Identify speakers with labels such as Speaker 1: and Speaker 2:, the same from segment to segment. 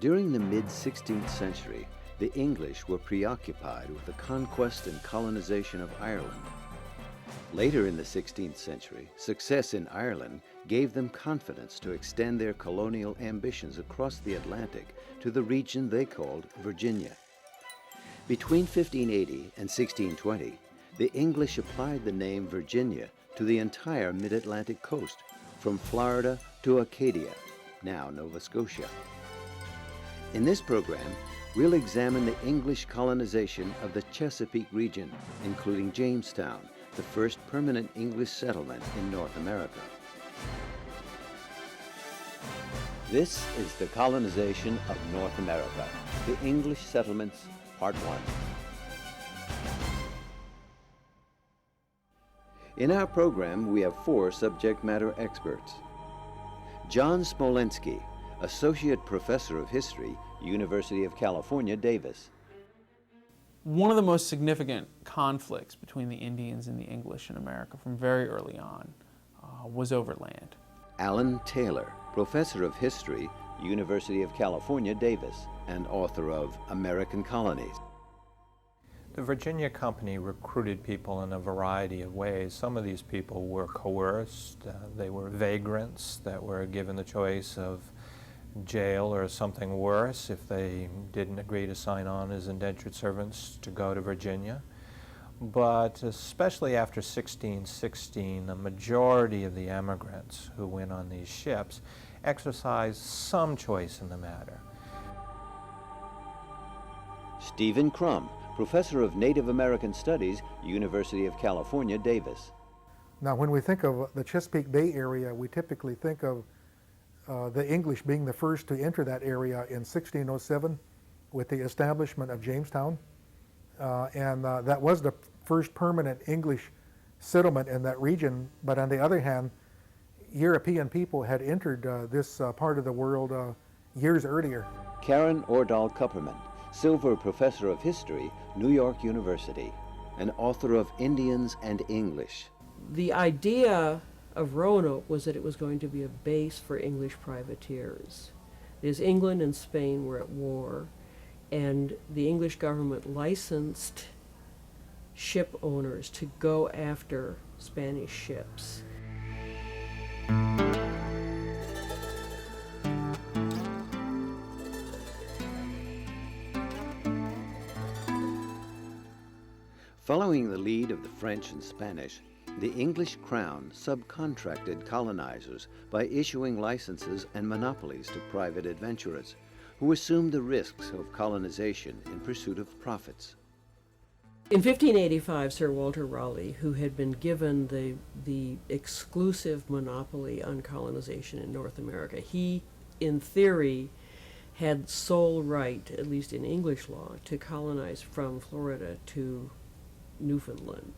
Speaker 1: During the mid-16th century, the English were preoccupied with the conquest and colonization of Ireland. Later in the 16th century, success in Ireland gave them confidence to extend their colonial ambitions across the Atlantic to the region they called Virginia. Between 1580 and 1620, the English applied the name Virginia to the entire mid-Atlantic coast, from Florida to Acadia, now Nova Scotia. In this program, we'll examine the English colonization of the Chesapeake region, including Jamestown, the first permanent English settlement in North America. This is the colonization of North America, the English settlements, Part 1. In our program, we have 4 subject matter experts. John Smolensky, Associate Professor of History, University of California, Davis.
Speaker 2: One of the most significant conflicts between the Indians and the English in America from very early on was over land.
Speaker 1: Alan Taylor, Professor of History, University of California, Davis, and author of American Colonies.
Speaker 3: The Virginia Company recruited people in a variety of ways. Some of these people were coerced. They were vagrants that were given the choice of jail or something worse if they didn't agree to sign on as indentured servants to go to Virginia. But especially after 1616, a majority of the emigrants who went on these ships exercised some choice in the matter.
Speaker 1: Stephen Crum, Professor of Native American Studies, University of California, Davis.
Speaker 4: Now, when we think of the Chesapeake Bay area, we typically think of the English being the first to enter that area in 1607 with the establishment of Jamestown. And that was the first permanent English settlement in that region. But on the other hand, European people had entered this part of the world years earlier.
Speaker 1: Karen Ordahl Kupperman, Silver Professor of History, New York University, and author of Indians and English.
Speaker 5: The idea of Roanoke was that it was going to be a base for English privateers. As England and Spain were at war, and the English government licensed ship owners to go after Spanish ships.
Speaker 1: Following the lead of the French and Spanish, the English crown subcontracted colonizers by issuing licenses and monopolies to private adventurers, who assumed the risks of colonization in pursuit of profits.
Speaker 5: In 1585, Sir Walter Raleigh, who had been given the exclusive monopoly on colonization in North America, he, in theory, had sole right, at least in English law, to colonize from Florida to Newfoundland.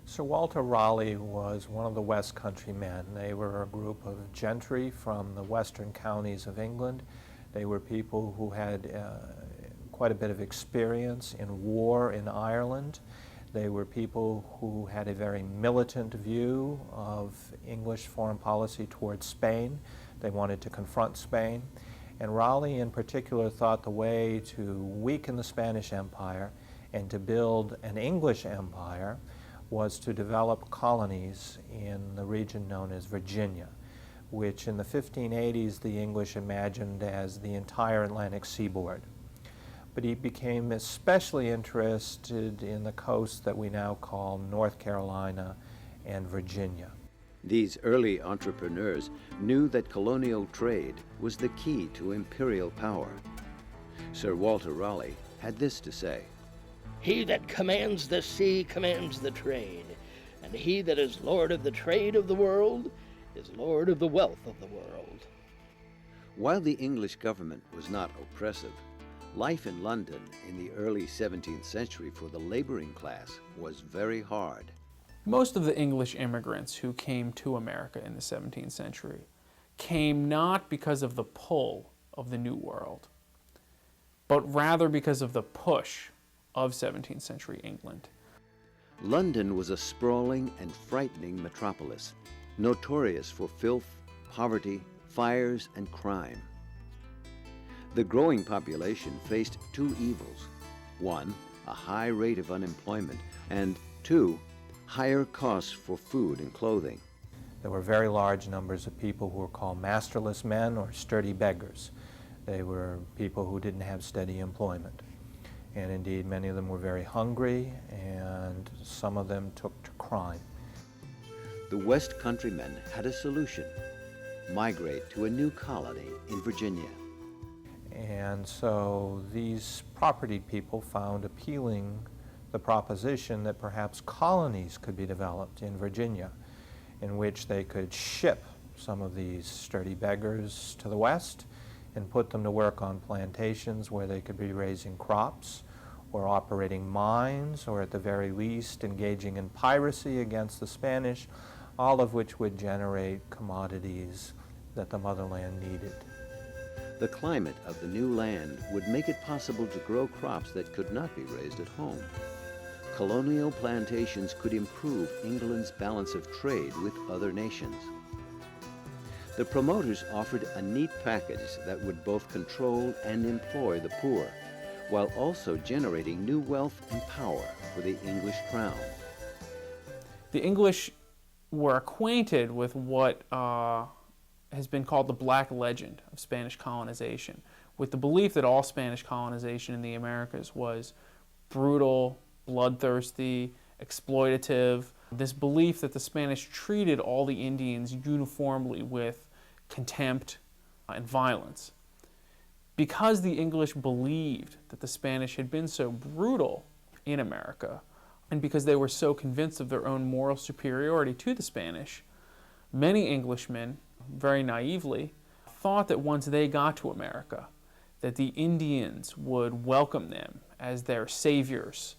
Speaker 3: Sir Walter Raleigh was one of the West Country men. They were a group of gentry from the western counties of England. They were people who had quite a bit of experience in war in Ireland. They were people who had a very militant view of English foreign policy towards Spain. They wanted to confront Spain. And Raleigh in particular thought the way to weaken the Spanish Empire and to build an English empire was to develop colonies in the region known as Virginia, which in the 1580s the English imagined as the entire Atlantic seaboard. But he became especially interested in the coast that we now call North Carolina and Virginia.
Speaker 1: These early entrepreneurs knew that colonial trade was the key to imperial power. Sir Walter Raleigh had this to say:
Speaker 6: "He that commands the sea commands the trade, and he that is lord of the trade of the world is lord of the wealth of the world."
Speaker 1: While the English government was not oppressive, life in London in the early 17th century for the laboring class was very hard.
Speaker 2: Most of the English immigrants who came to America in the 17th century came not because of the pull of the New World, but rather because of the push of 17th century England.
Speaker 1: London was a sprawling and frightening metropolis, notorious for filth, poverty, fires, and crime. The growing population faced two evils. One, a high rate of unemployment, and two, higher costs for food and clothing.
Speaker 3: There were very large numbers of people who were called masterless men or sturdy beggars. They were people who didn't have steady employment. And indeed, many of them were very hungry, and some of them took to crime.
Speaker 1: The West Countrymen had a solution: migrate to a new colony in Virginia.
Speaker 3: And so these propertied people found appealing the proposition that perhaps colonies could be developed in Virginia, in which they could ship some of these sturdy beggars to the West and put them to work on plantations where they could be raising crops or operating mines, or at the very least engaging in piracy against the Spanish, all of which would generate commodities that the motherland needed.
Speaker 1: The climate of the new land would make it possible to grow crops that could not be raised at home. Colonial plantations could improve England's balance of trade with other nations. The promoters offered a neat package that would both control and employ the poor, while also generating new wealth and power for the English crown.
Speaker 2: The English were acquainted with what has been called the Black Legend of Spanish colonization, with the belief that all Spanish colonization in the Americas was brutal, bloodthirsty, exploitative. This belief that the Spanish treated all the Indians uniformly with contempt and violence. Because the English believed that the Spanish had been so brutal in America, and because they were so convinced of their own moral superiority to the Spanish, many Englishmen, very naively, thought that once they got to America, that the Indians would welcome them as their saviors.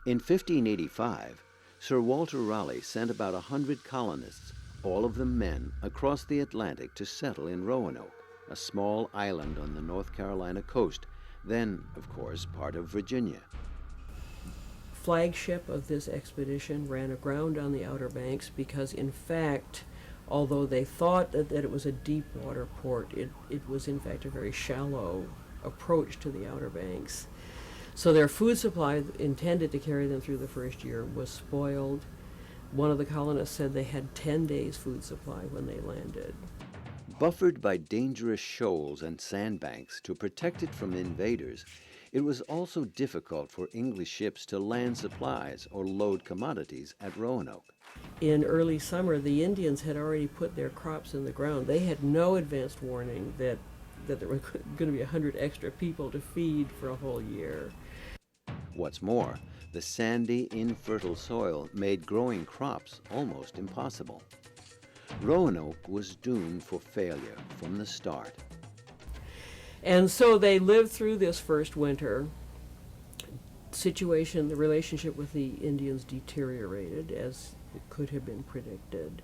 Speaker 1: In 1585, Sir Walter Raleigh sent about 100 colonists, all of them men, across the Atlantic to settle in Roanoke, a small island on the North Carolina coast, then, of course, part of Virginia.
Speaker 5: Flagship of this expedition ran aground on the Outer Banks because, in fact, although they thought that it was a deep water port, it was in fact a very shallow approach to the Outer Banks. So their food supply, intended to carry them through the first year, was spoiled. One of the colonists said they had 10 days' food supply when they landed.
Speaker 1: Buffered by dangerous shoals and sandbanks to protect it from invaders, it was also difficult for English ships to land supplies or load commodities at Roanoke.
Speaker 5: In early summer, the Indians had already put their crops in the ground. They had no advanced warning that there were going to be 100 extra people to feed for a whole year.
Speaker 1: What's more, the sandy, infertile soil made growing crops almost impossible. Roanoke was doomed for failure from the start.
Speaker 5: And so they lived through this first winter. The relationship with the Indians deteriorated, as it could have been predicted.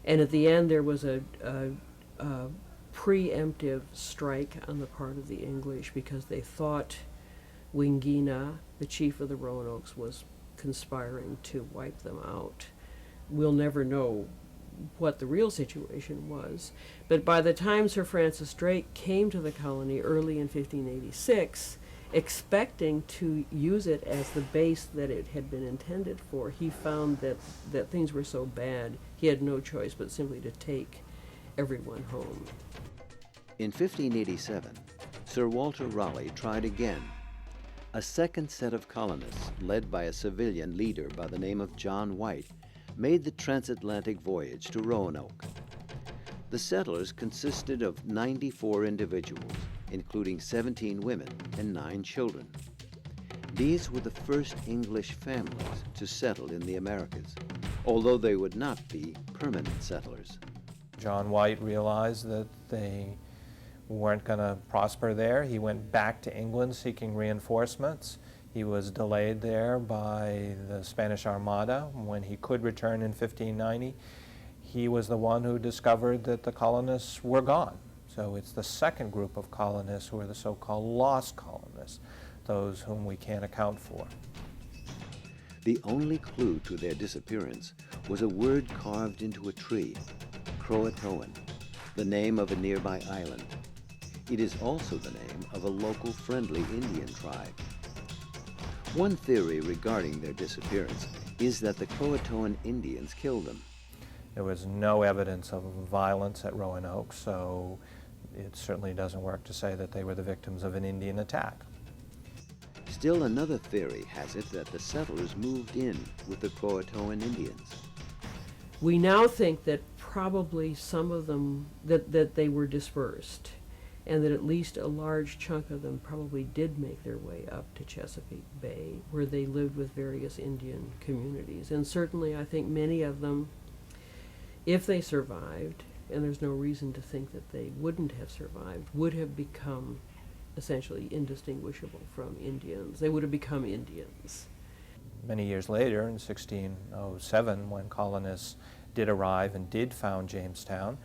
Speaker 5: And at the end, there was a preemptive strike on the part of the English because they thought Wingina, the chief of the Roanokes, was conspiring to wipe them out. We'll never know what the real situation was, but by the time Sir Francis Drake came to the colony early in 1586, expecting to use it as the base that it had been intended for, he found that things were so bad he had no choice but simply to take everyone home.
Speaker 1: In 1587, Sir Walter Raleigh tried again. A second set of colonists, led by a civilian leader by the name of John White, made the transatlantic voyage to Roanoke. The settlers consisted of 94 individuals, including 17 women and 9 children. These were the first English families to settle in the Americas, although they would not be permanent settlers.
Speaker 3: John White realized that they weren't going to prosper there. He went back to England seeking reinforcements. He was delayed there by the Spanish Armada. When he could return in 1590, he was the one who discovered that the colonists were gone. So it's the second group of colonists who are the so-called lost colonists, those whom we can't account for.
Speaker 1: The only clue to their disappearance was a word carved into a tree, Croatoan, the name of a nearby island. It is also the name of a local friendly Indian tribe. One theory regarding their disappearance is that the Croatoan Indians killed them.
Speaker 3: There was no evidence of violence at Roanoke, so it certainly doesn't work to say that they were the victims of an Indian attack.
Speaker 1: Still another theory has it that the settlers moved in with the Croatoan Indians.
Speaker 5: We now think that probably some of them, that they were dispersed, and that at least a large chunk of them probably did make their way up to Chesapeake Bay, where they lived with various Indian communities. And certainly I think many of them, if they survived, and there's no reason to think that they wouldn't have survived, would have become essentially indistinguishable from Indians. They would have become Indians.
Speaker 3: Many years later, in 1607, when colonists did arrive and did found Jamestown,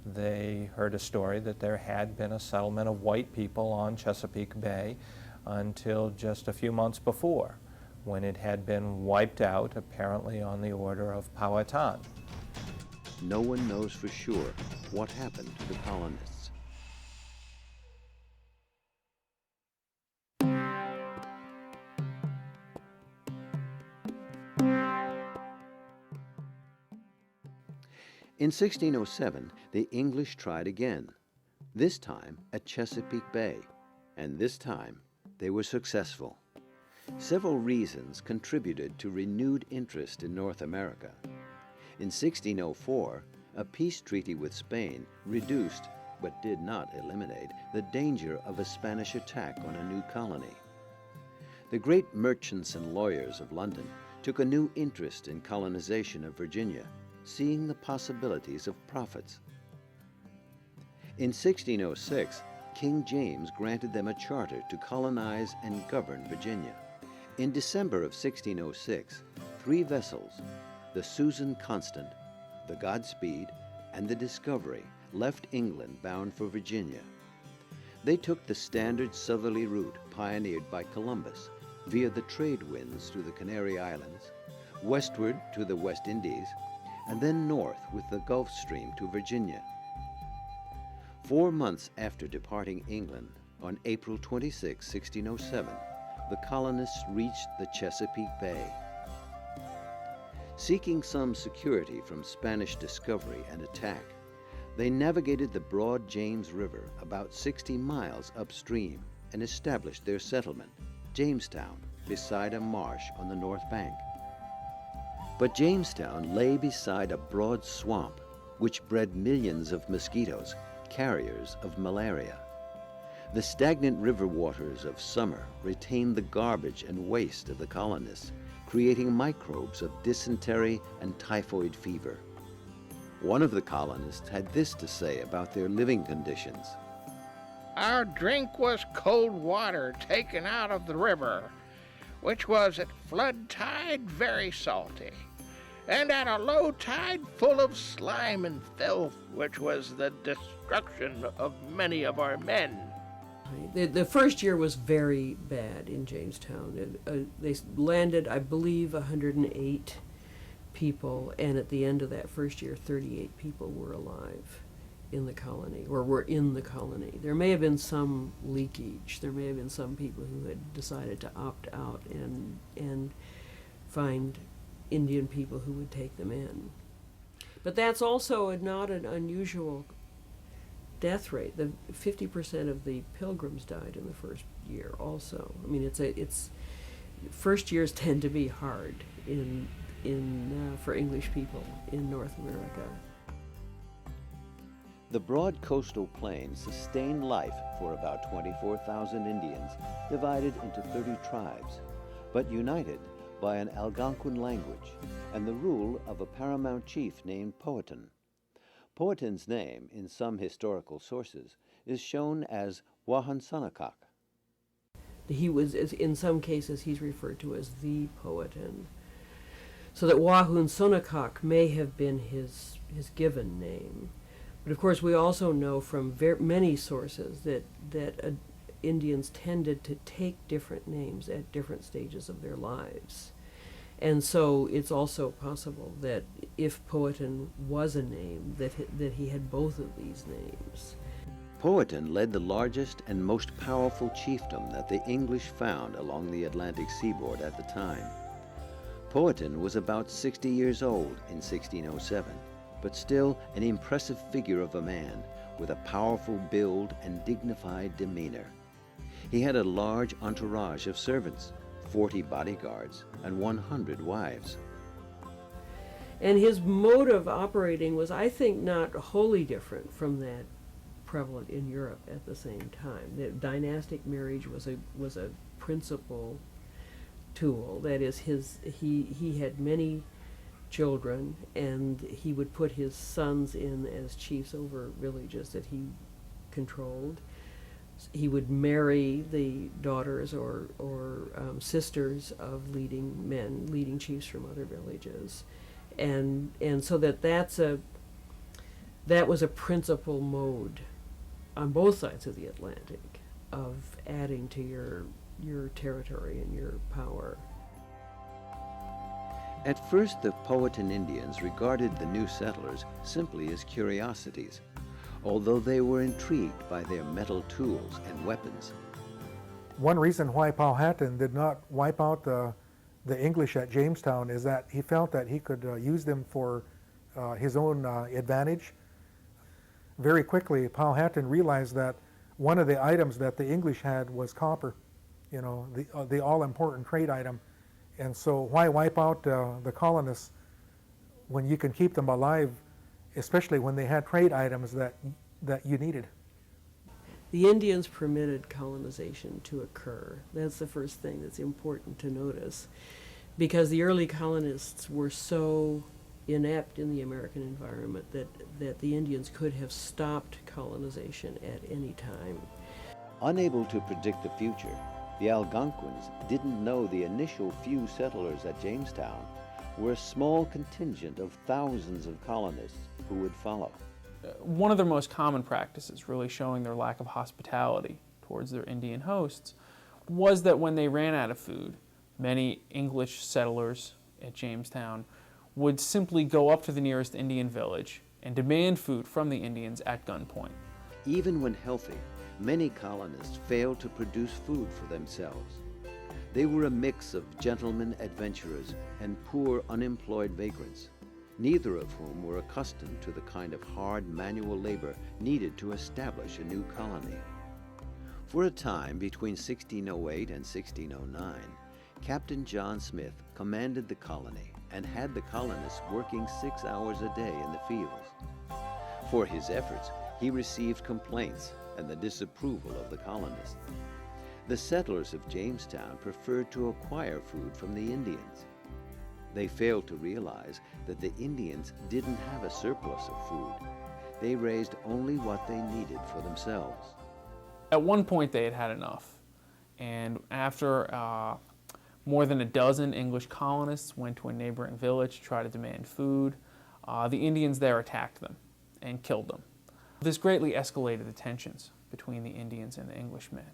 Speaker 3: they heard a story that there had been a settlement of white people on Chesapeake Bay until just a few months before, when it had been wiped out, apparently on the order of Powhatan.
Speaker 1: No one knows for sure what happened to the colonists. In 1607, the English tried again, this time at Chesapeake Bay, and this time they were successful. Several reasons contributed to renewed interest in North America. In 1604, a peace treaty with Spain reduced, but did not eliminate, the danger of a Spanish attack on a new colony. The great merchants and lawyers of London took a new interest in colonization of Virginia, seeing the possibilities of profits. In 1606, King James granted them a charter to colonize and govern Virginia. In December of 1606, 3 vessels, the Susan Constant, the Godspeed, and the Discovery, left England bound for Virginia. They took the standard southerly route pioneered by Columbus via the trade winds to the Canary Islands, westward to the West Indies, and then north with the Gulf Stream to Virginia. 4 months after departing England, on April 26, 1607, the colonists reached the Chesapeake Bay. Seeking some security from Spanish discovery and attack, they navigated the broad James River about 60 miles upstream and established their settlement, Jamestown, beside a marsh on the north bank. But Jamestown lay beside a broad swamp which bred millions of mosquitoes, carriers of malaria. The stagnant river waters of summer retained the garbage and waste of the colonists, creating microbes of dysentery and typhoid fever. One of the colonists had this to say about their living conditions.
Speaker 7: Our drink was cold water taken out of the river, which was at flood tide very salty, and at a low tide full of slime and filth, which was the destruction of many of our men.
Speaker 5: The first year was very bad in Jamestown. They landed, I believe, 108 people, and at the end of that first year, 38 people were alive in the colony, or were in the colony. There may have been some leakage. There may have been some people who had decided to opt out and find Indian people who would take them in. But that's also not an unusual death rate. The 50% of the pilgrims died in the first year also. I mean, it's first years tend to be hard for English people in North America.
Speaker 1: The broad coastal plain sustained life for about 24,000 Indians, divided into 30 tribes, but united by an Algonquin language and the rule of a paramount chief named Powhatan. Powhatan's name, in some historical sources, is shown as Wahunsonacock.
Speaker 5: He was, in some cases, he's referred to as the Powhatan. So that Wahunsonacock may have been his given name. But of course, we also know from many sources that Indians tended to take different names at different stages of their lives. And so it's also possible that if Powhatan was a name, that he had both of these names.
Speaker 1: Powhatan led the largest and most powerful chiefdom that the English found along the Atlantic seaboard at the time. Powhatan was about 60 years old in 1607, but still an impressive figure of a man with a powerful build and dignified demeanor. He had a large entourage of servants, 40 bodyguards, and 100 wives.
Speaker 5: And his mode of operating was, I think, not wholly different from that prevalent in Europe at the same time. That dynastic marriage was a principal tool. That is, he had many children, and he would put his sons in as chiefs over villages that he controlled. He would marry the daughters or sisters of leading men, leading chiefs from other villages, and so that was a principal mode on both sides of the Atlantic of adding to your territory and your power.
Speaker 1: At first, the Powhatan Indians regarded the new settlers simply as curiosities, although they were intrigued by their metal tools and weapons.
Speaker 4: One reason why Powhatan did not wipe out the English at Jamestown is that he felt that he could use them for his own advantage. Very quickly, Powhatan realized that one of the items that the English had was copper, the all-important trade item. And so why wipe out the colonists when you can keep them alive, especially when they had trade items that you needed?
Speaker 5: The Indians permitted colonization to occur. That's the first thing that's important to notice, because the early colonists were so inept in the American environment that the Indians could have stopped colonization at any time.
Speaker 1: Unable to predict the future, the Algonquins didn't know the initial few settlers at Jamestown were a small contingent of thousands of colonists who would follow.
Speaker 2: One of their most common practices, really showing their lack of hospitality towards their Indian hosts, was that when they ran out of food, many English settlers at Jamestown would simply go up to the nearest Indian village and demand food from the Indians at gunpoint.
Speaker 1: Even when healthy, many colonists failed to produce food for themselves. They were a mix of gentlemen adventurers and poor unemployed vagrants, neither of whom were accustomed to the kind of hard manual labor needed to establish a new colony. For a time between 1608 and 1609, Captain John Smith commanded the colony and had the colonists working 6 hours a day in the fields. For his efforts, he received complaints and the disapproval of the colonists. The settlers of Jamestown preferred to acquire food from the Indians. They failed to realize that the Indians didn't have a surplus of food. They raised only what they needed for themselves.
Speaker 2: At one point they had had enough, and after more than a dozen English colonists went to a neighboring village to try to demand food, the Indians there attacked them and killed them. This greatly escalated the tensions between the Indians and the Englishmen.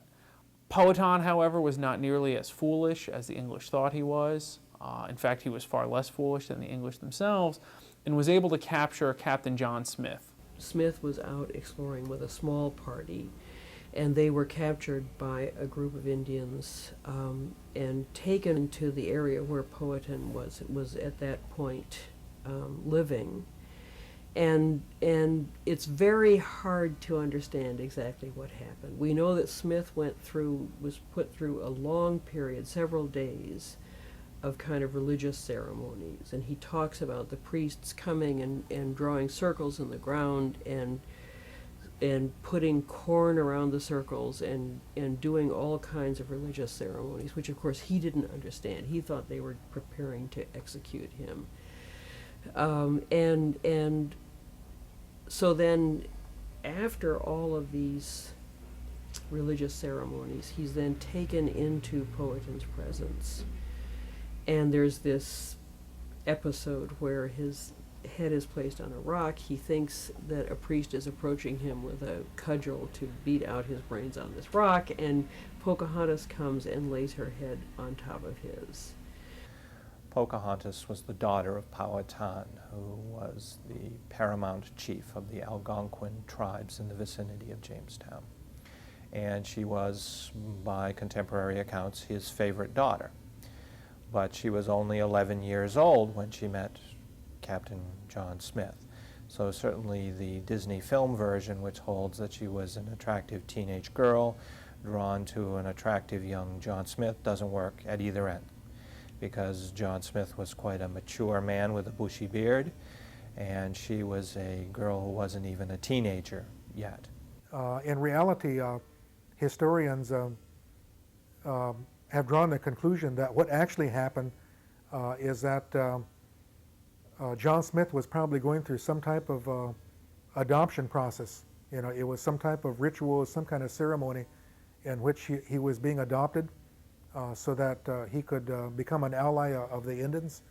Speaker 2: Powhatan, however, was not nearly as foolish as the English thought he was. In fact, he was far less foolish than the English themselves, and was able to capture Captain John Smith.
Speaker 5: Smith was out exploring with a small party, and they were captured by a group of Indians and taken to the area where Powhatan was at that point living. And it's very hard to understand exactly what happened. We know that Smith was put through a long period, several days, of kind of religious ceremonies, and he talks about the priests coming and drawing circles in the ground and putting corn around the circles and doing all kinds of religious ceremonies, which of course he didn't understand. He thought they were preparing to execute him. And so then, after all of these religious ceremonies, he's then taken into Powhatan's presence. And there's this episode where his head is placed on a rock. He thinks that a priest is approaching him with a cudgel to beat out his brains on this rock, and Pocahontas comes and lays her head on top of his.
Speaker 3: Pocahontas was the daughter of Powhatan, who was the paramount chief of the Algonquin tribes in the vicinity of Jamestown. And she was, by contemporary accounts, his favorite daughter. But she was only 11 years old when she met Captain John Smith. So certainly the Disney film version, which holds that she was an attractive teenage girl drawn to an attractive young John Smith, doesn't work at either end, because John Smith was quite a mature man with a bushy beard, and she was a girl who wasn't even a teenager yet.
Speaker 4: In reality, historians have drawn the conclusion that what actually happened is that John Smith was probably going through some type of adoption process. You know, it was some type of ritual, some kind of ceremony in which he was being adopted so that he could become an ally of the Indians.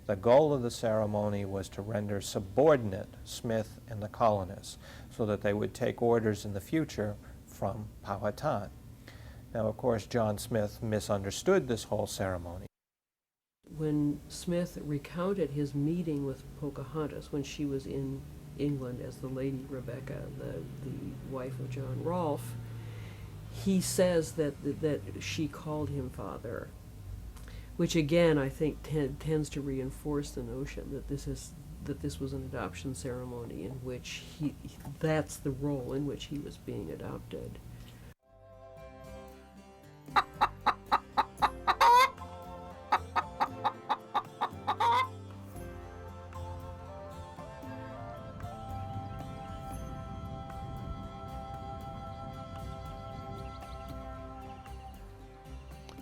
Speaker 3: The goal of the ceremony was to render subordinate Smith and the colonists so that they would take orders in the future from Powhatan. Now, of course, John Smith misunderstood this whole ceremony.
Speaker 5: When Smith recounted his meeting with Pocahontas when she was in England as the Lady Rebecca, the wife of John Rolfe, he says that she called him father, which again I think tends to reinforce the notion that this was an adoption ceremony in which that's the role in which he was being adopted.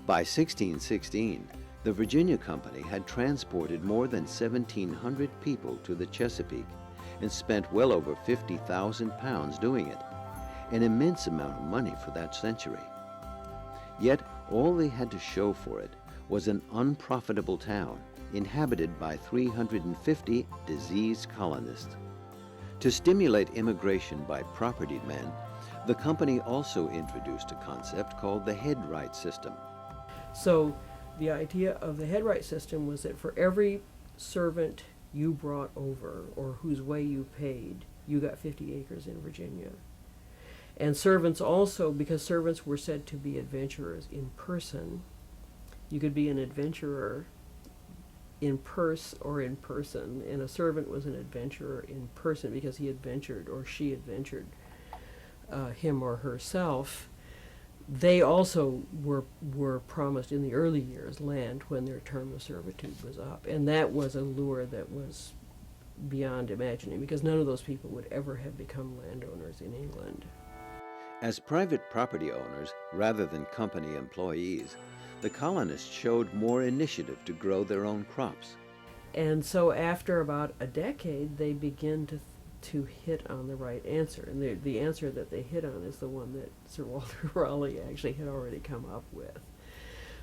Speaker 1: By 1616, the Virginia Company had transported more than 1,700 people to the Chesapeake and spent well over 50,000 pounds doing it, an immense amount of money for that century. Yet all they had to show for it was an unprofitable town inhabited by 350 diseased colonists. To stimulate immigration by propertied men, the company also introduced a concept called the headright system.
Speaker 5: So the idea of the headright system was that for every servant you brought over or whose way you paid, you got 50 acres in Virginia. And servants also, because servants were said to be adventurers in person, you could be an adventurer in purse or in person, and a servant was an adventurer in person because he adventured or she adventured him or herself. They also were promised in the early years land when their term of servitude was up, and that was a lure that was beyond imagining because none of those people would ever have become landowners in England.
Speaker 1: As private property owners rather than company employees, the colonists showed more initiative to grow their own crops.
Speaker 5: And so after about a decade, they begin to hit on the right answer. And the answer that they hit on is the one that Sir Walter Raleigh actually had already come up with.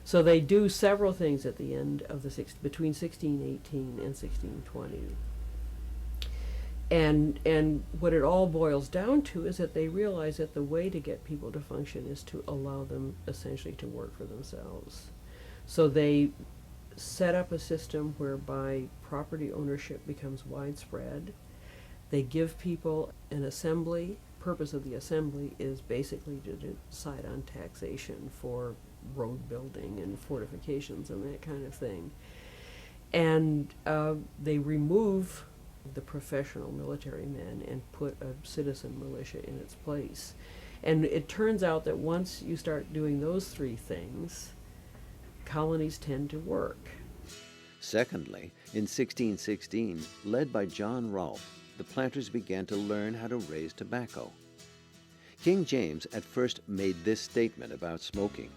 Speaker 5: So they do several things at the end of between 1618 and 1620. And what it all boils down to is that they realize that the way to get people to function is to allow them essentially to work for themselves. So they set up a system whereby property ownership becomes widespread. They give people an assembly. Purpose of the assembly is basically to decide on taxation for road building and fortifications and that kind of thing. And they remove the professional military men and put a citizen militia in its place. And it turns out that once you start doing those three things, colonies tend to work.
Speaker 1: Secondly, in 1616, led by John Rolfe, the planters began to learn how to raise tobacco. King James at first made this statement about smoking.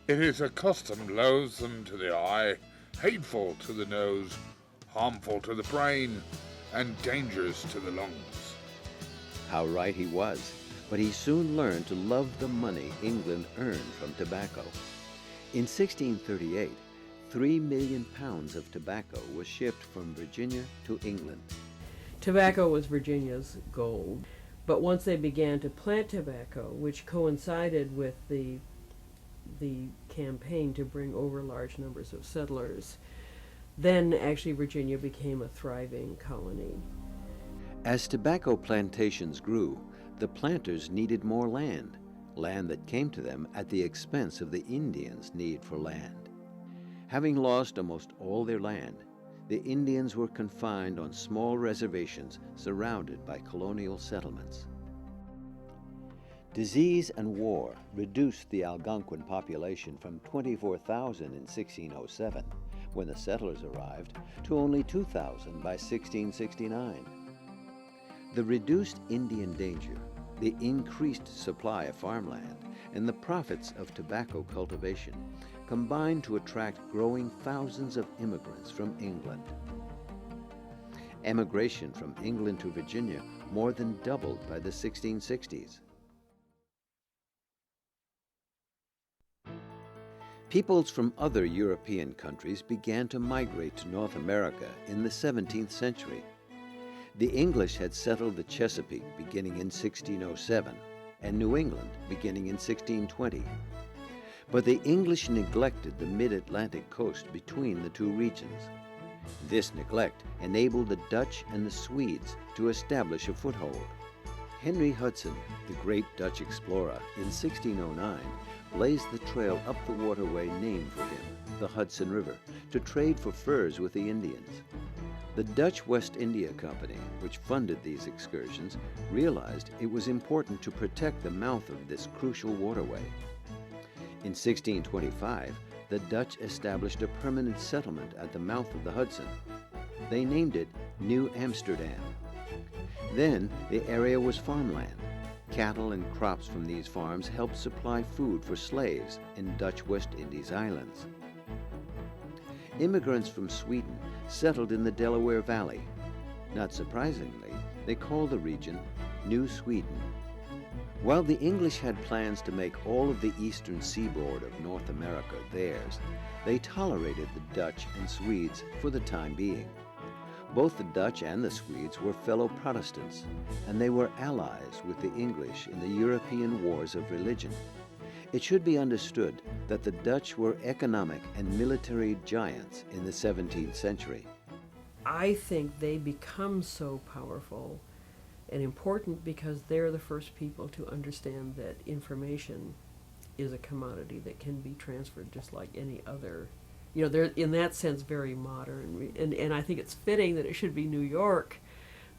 Speaker 8: It is a custom loathsome to the eye, hateful to the nose, harmful to the brain, and dangerous to the lungs.
Speaker 1: How right he was, but he soon learned to love the money England earned from tobacco. In 1638, 3 million pounds of tobacco was shipped from Virginia to England.
Speaker 5: Tobacco was Virginia's gold, but once they began to plant tobacco, which coincided with the campaign to bring over large numbers of settlers, then actually Virginia became a thriving colony.
Speaker 1: As tobacco plantations grew, the planters needed more land, land that came to them at the expense of the Indians' need for land. Having lost almost all their land, the Indians were confined on small reservations surrounded by colonial settlements. Disease and war reduced the Algonquin population from 24,000 in 1607, when the settlers arrived, to only 2,000 by 1669. The reduced Indian danger, the increased supply of farmland, and the profits of tobacco cultivation combined to attract growing thousands of immigrants from England. Emigration from England to Virginia more than doubled by the 1660s. Peoples from other European countries began to migrate to North America in the 17th century. The English had settled the Chesapeake beginning in 1607 and New England beginning in 1620. But the English neglected the mid-Atlantic coast between the two regions. This neglect enabled the Dutch and the Swedes to establish a foothold. Henry Hudson, the great Dutch explorer, in 1609 blazed the trail up the waterway named for him, the Hudson River, to trade for furs with the Indians. The Dutch West India Company, which funded these excursions, realized it was important to protect the mouth of this crucial waterway. In 1625, the Dutch established a permanent settlement at the mouth of the Hudson. They named it New Amsterdam. Then the area was farmland. Cattle and crops from these farms helped supply food for slaves in Dutch West Indies islands. Immigrants from Sweden settled in the Delaware Valley. Not surprisingly, they called the region New Sweden. While the English had plans to make all of the eastern seaboard of North America theirs, they tolerated the Dutch and Swedes for the time being. Both the Dutch and the Swedes were fellow Protestants, and they were allies with the English in the European wars of religion. It should be understood that the Dutch were economic and military giants in the 17th century.
Speaker 5: I think they become so powerful and important because they're the first people to understand that information is a commodity that can be transferred just like any other. You know, they're in that sense very modern, and I think it's fitting that it should be New York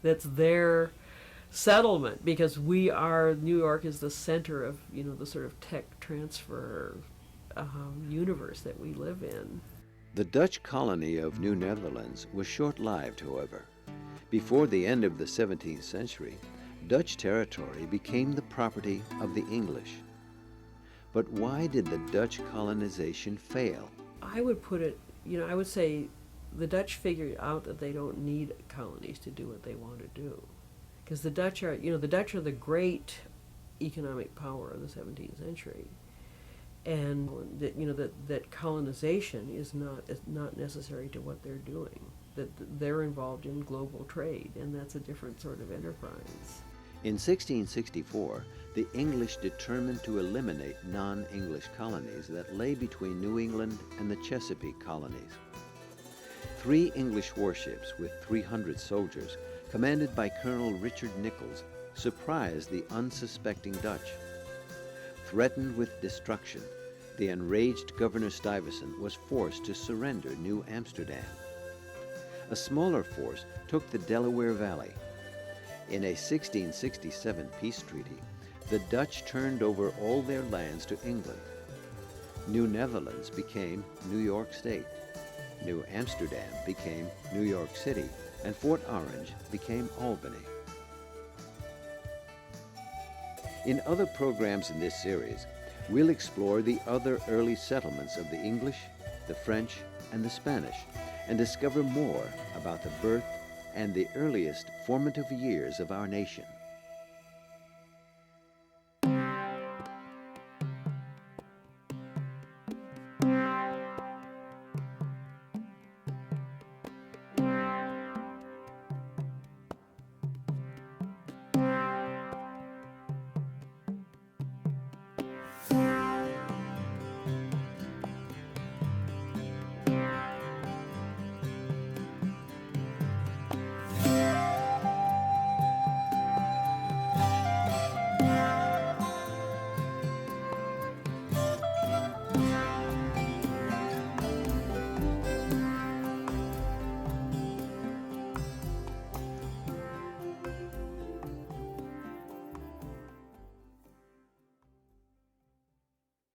Speaker 5: that's their settlement, because New York is the center of, you know, the sort of tech transfer universe that we live in.
Speaker 1: The Dutch colony of New Netherlands was short-lived, however. Before the end of the 17th century, Dutch territory became the property of the English. But why did the Dutch colonization fail?
Speaker 5: I would put it, you know, I would say the Dutch figured out that they don't need colonies to do what they want to do. Because the Dutch are, you know, the Dutch are the great economic power of the 17th century. And that, you know, that colonization is not necessary to what they're doing. That they're involved in global trade, and that's a different sort of enterprise.
Speaker 1: In 1664, the English determined to eliminate non-English colonies that lay between New England and the Chesapeake colonies. 3 English warships with 300 soldiers, commanded by Colonel Richard Nichols, surprised the unsuspecting Dutch. Threatened with destruction, the enraged Governor Stuyvesant was forced to surrender New Amsterdam. A smaller force took the Delaware Valley. In a 1667 peace treaty, the Dutch turned over all their lands to England. New Netherlands became New York State. New Amsterdam became New York City, and Fort Orange became Albany. In other programs in this series, we'll explore the other early settlements of the English, the French, and the Spanish, and discover more about the birth and the earliest formative years of our nation.